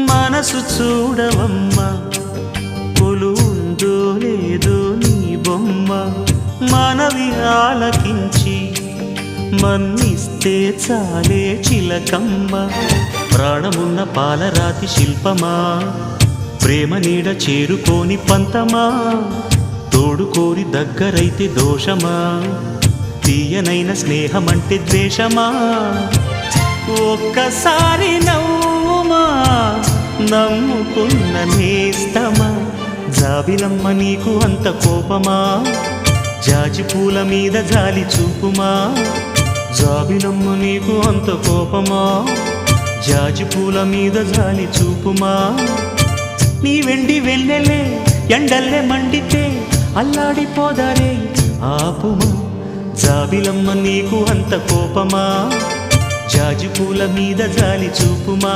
మనసు చూడవమ్మా కొలువుందో లేదో నీ బొమ్మ మనవి ఆలకించి మన్నిస్తే చాలే చిలకమ్మ ప్రాణమున్న పాలరాతి శిల్పమా ప్రేమ నీడ చేరుకోని పంతమా తోడుకోరి దగ్గరైతే దోషమా తీయనైన స్నేహమంటే ద్వేషమా ఒక్కసారి నవ్వుమా నమ్ముకున్న నేస్తమా జాబిలమ్మ నీకు అంత కోపమా జాజి పూల మీద జాలి చూపుమా జాబిలమ్మ నీకు అంత కోపమా జాజి పూల మీద జాలి చూపుమా నీ వెండి వెన్నెలే ఎండల్లే మండితే అల్లాడిపోదారే ఆపుమా జాబిలమ్మ నీకు అంత కోపమా జాజి పూల మీద జాలి చూపుమా